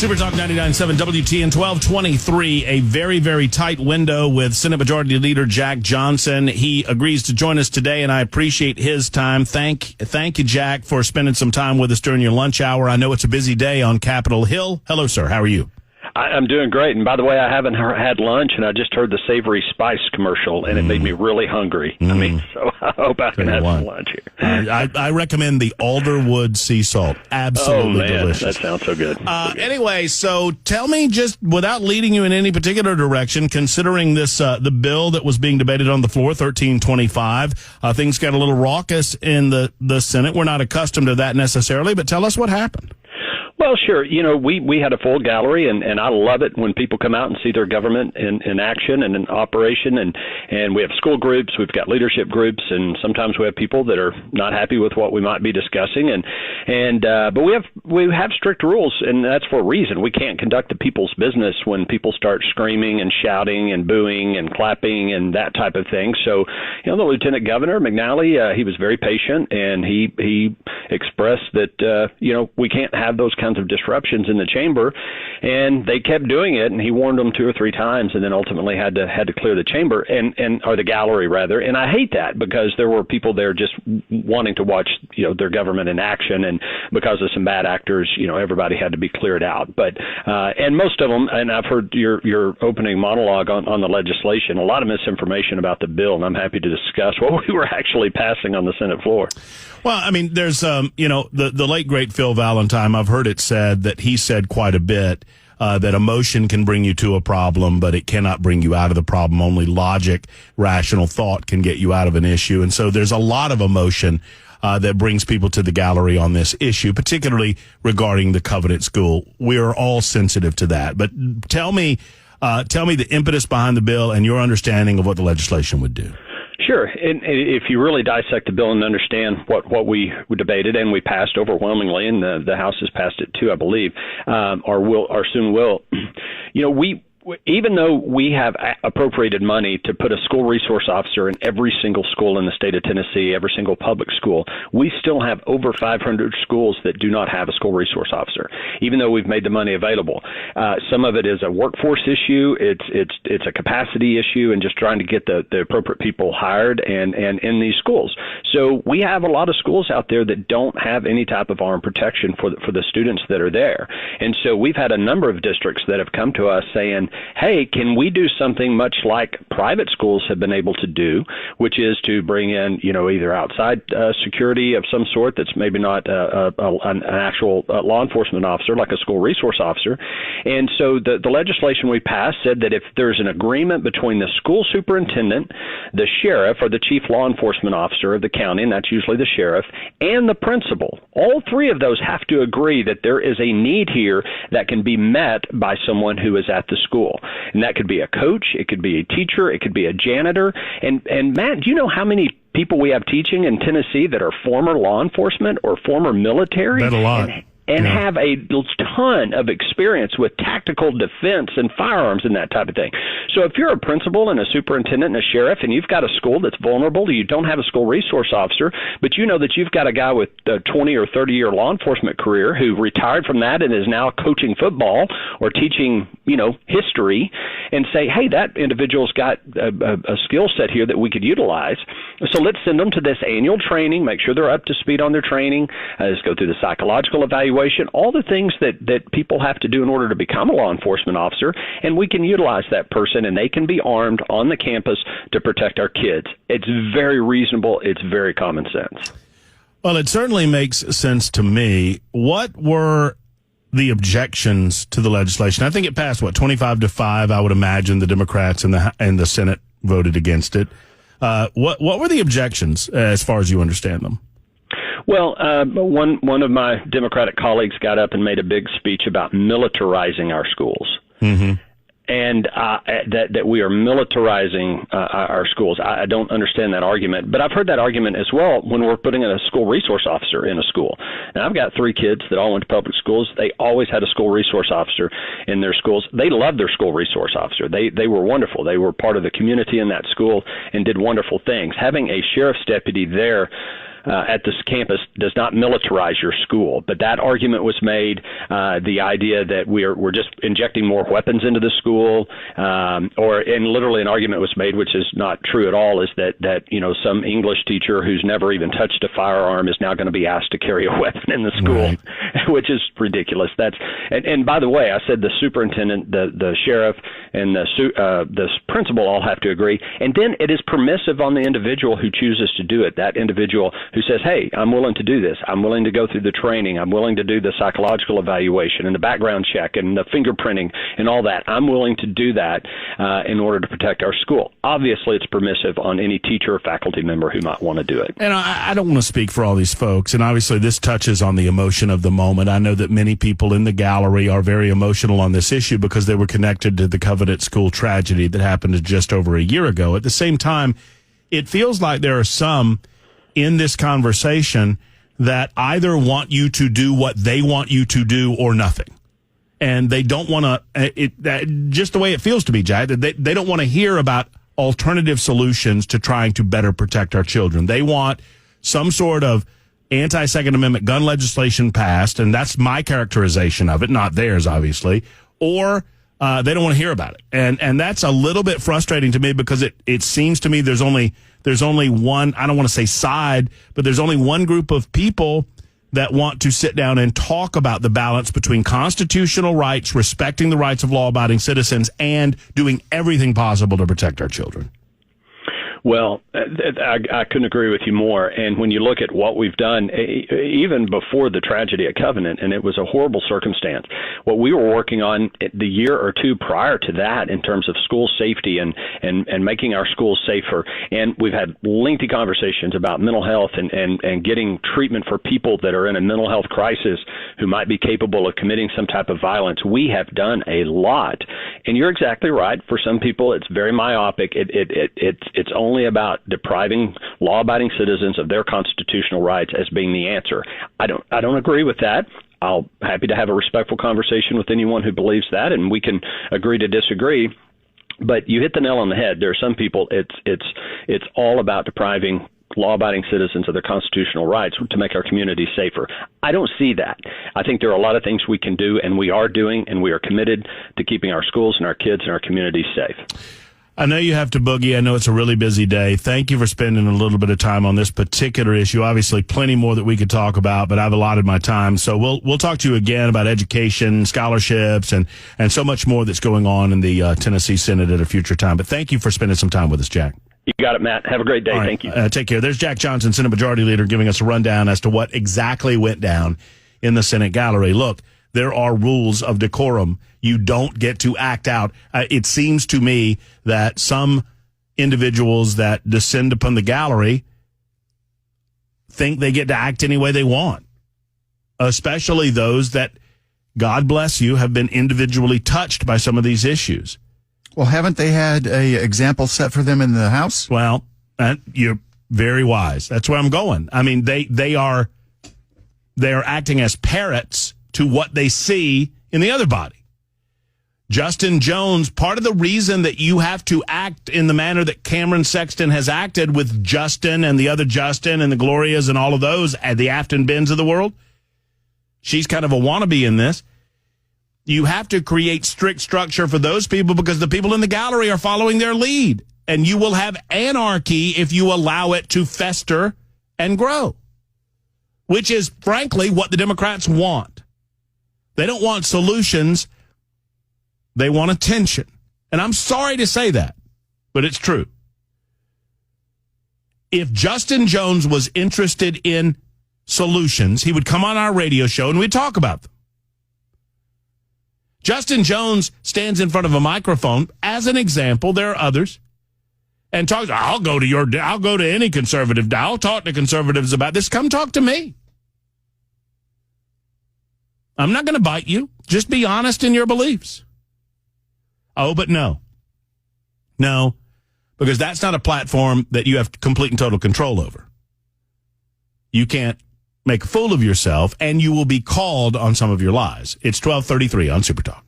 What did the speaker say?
Super Talk 99.7 WTN 1223, a very, very tight window with Senate Majority Leader Jack Johnson. He agrees to join us today, and I appreciate his time. Thank you, Jack, for spending some time with us during your lunch hour. I know it's a busy day on Capitol Hill. Hello, sir. How are you? I'm doing great. And by the way, I haven't had lunch, and I just heard the Savory Spice commercial, and it made me really hungry. So I hope I can have some lunch here. I recommend the Alderwood sea salt. Absolutely delicious. That sounds so good. Anyway, so tell me, just without leading you in any particular direction, considering this the bill that was being debated on the floor, 1325, things got a little raucous in the Senate. We're not accustomed to that necessarily, but tell us what happened. Well, sure. You know, we had a full gallery, and I love it when people come out and see their government in action and in operation. And we have school groups, we've got leadership groups, and sometimes we have people that are not happy with what we might be discussing. But we have strict rules, and that's for a reason. We can't conduct the people's business when people start screaming and shouting and booing and clapping and that type of thing. So, you know, the Lieutenant Governor McNally, he was very patient, and he expressed that we can't have those kinds of disruptions in the chamber, and they kept doing it, and he warned them 2 or 3 times, and then ultimately had to clear the chamber or the gallery rather. And I hate that, because there were people there just wanting to watch their government in action, and because of some bad actors, everybody had to be cleared out. But and most of them, and I've heard your opening monologue on the legislation, a lot of misinformation about the bill, and I'm happy to discuss what we were actually passing on the Senate floor. Well, I mean, there's, the late, great Phil Valentine, I've heard it said that he said quite a bit that emotion can bring you to a problem, but it cannot bring you out of the problem. Only logic, rational thought can get you out of an issue. And so there's a lot of emotion that brings people to the gallery on this issue, particularly regarding the Covenant School. We are all sensitive to that. But tell me the impetus behind the bill and your understanding of what the legislation would do. Sure. And if you really dissect the bill and understand what we debated and we passed overwhelmingly, and the House has passed it too, I believe, or soon will, even though we have appropriated money to put a school resource officer in every single school in the state of Tennessee, every single public school, we still have over 500 schools that do not have a school resource officer, even though we've made the money available. Some of it is a workforce issue. It's a capacity issue, and just trying to get the appropriate people hired and in these schools. So we have a lot of schools out there that don't have any type of armed protection for the students that are there. And so we've had a number of districts that have come to us saying, hey, can we do something much like private schools have been able to do, which is to bring in, either outside security of some sort that's maybe not an actual law enforcement officer, like a school resource officer. And so the legislation we passed said that if there's an agreement between the school superintendent, the sheriff, or the chief law enforcement officer of the county, and that's usually the sheriff, and the principal, all 3 of those have to agree that there is a need here that can be met by someone who is at the school. And that could be a coach, it could be a teacher, it could be a janitor. And Matt, do you know how many people we have teaching in Tennessee that are former law enforcement or former military? Bet a lot. And have a ton of experience with tactical defense and firearms and that type of thing. So if you're a principal and a superintendent and a sheriff, and you've got a school that's vulnerable, you don't have a school resource officer, but you know that you've got a guy with a 20 or 30-year law enforcement career who retired from that and is now coaching football or teaching, history, and say, hey, that individual's got a skill set here that we could utilize. So let's send them to this annual training, make sure they're up to speed on their training, let's go through the psychological evaluation, all the things that people have to do in order to become a law enforcement officer, and we can utilize that person, and they can be armed on the campus to protect our kids. It's very reasonable. It's very common sense. Well, it certainly makes sense to me. What were the objections to the legislation? I think it passed, 25-5? I would imagine the Democrats and the Senate voted against it. What were the objections as far as you understand them? Well, one of my Democratic colleagues got up and made a big speech about militarizing our schools. Mm-hmm. And that we are militarizing our schools. I don't understand that argument, but I've heard that argument as well when we're putting a school resource officer in a school. Now, I've got 3 kids that all went to public schools. They always had a school resource officer in their schools. They loved their school resource officer. They were wonderful. They were part of the community in that school and did wonderful things. Having a sheriff's deputy there at this campus does not militarize your school. But that argument was made, the idea that we're just injecting more weapons into the school, and literally an argument was made, which is not true at all, is that some English teacher who's never even touched a firearm is now going to be asked to carry a weapon in the school, right. Which is ridiculous. And by the way, I said the superintendent, the sheriff, and the principal all have to agree. And then it is permissive on the individual who chooses to do it, that individual who says, hey, I'm willing to do this. I'm willing to go through the training. I'm willing to do the psychological evaluation and the background check and the fingerprinting and all that. I'm willing to do that in order to protect our school. Obviously, it's permissive on any teacher or faculty member who might want to do it. And I don't want to speak for all these folks, and obviously this touches on the emotion of the moment. I know that many people in the gallery are very emotional on this issue because they were connected to the Covenant School tragedy that happened just over a year ago. At the same time, it feels like there are some in this conversation that either want you to do what they want you to do or nothing. And they don't want to, just the way it feels to me, Jack, they don't want to hear about alternative solutions to trying to better protect our children. They want some sort of anti-Second Amendment gun legislation passed, and that's my characterization of it, not theirs, obviously, or they don't want to hear about it. And that's a little bit frustrating to me because it seems to me there's only one, I don't want to say side, but there's only one group of people that want to sit down and talk about the balance between constitutional rights, respecting the rights of law-abiding citizens, and doing everything possible to protect our children. Well, I couldn't agree with you more. And when you look at what we've done, even before the tragedy at Covenant, and it was a horrible circumstance, what we were working on the year or two prior to that in terms of school safety and making our schools safer. And we've had lengthy conversations about mental health and getting treatment for people that are in a mental health crisis who might be capable of committing some type of violence. We have done a lot. And you're exactly right. For some people, it's very myopic. It's only about depriving law-abiding citizens of their constitutional rights as being the answer. I don't agree with that. I'll happy to have a respectful conversation with anyone who believes that, and we can agree to disagree. But you hit the nail on the head. There are some people. It's all about depriving law-abiding citizens of their constitutional rights to make our community safer. I don't see that. I think there are a lot of things we can do, and we are doing, and we are committed to keeping our schools and our kids and our communities safe. I know you have to boogie. I know it's a really busy day. Thank you for spending a little bit of time on this particular issue. Obviously, plenty more that we could talk about, but I've allotted my time. So we'll talk to you again about education, scholarships, and so much more that's going on in the Tennessee Senate at a future time. But thank you for spending some time with us, Jack. You got it, Matt. Have a great day. Right. Thank you. Take care. There's Jack Johnson, Senate Majority Leader, giving us a rundown as to what exactly went down in the Senate gallery. Look, there are rules of decorum. You don't get to act out. It seems to me that some individuals that descend upon the gallery think they get to act any way they want, especially those that, God bless you, have been individually touched by some of these issues. Well, haven't they had a example set for them in the House? Well, you're very wise. That's where I'm going. I mean, they are acting as parrots to what they see in the other body. Justin Jones, part of the reason that you have to act in the manner that Cameron Sexton has acted with Justin and the other Justin and the Glorias and all of those, and the Afton Benns of the world, she's kind of a wannabe in this. You have to create strict structure for those people because the people in the gallery are following their lead. And you will have anarchy if you allow it to fester and grow, which is, frankly, what the Democrats want. They don't want solutions. They want attention. And I'm sorry to say that, but it's true. If Justin Jones was interested in solutions, he would come on our radio show and we'd talk about them. Justin Jones stands in front of a microphone, as an example, there are others, and talks, I'll go to any conservative, I'll talk to conservatives about this. Come talk to me. I'm not going to bite you. Just be honest in your beliefs. Oh, but no, because that's not a platform that you have complete and total control over. You can't make a fool of yourself, and you will be called on some of your lies. It's 12:33 on Super Talk.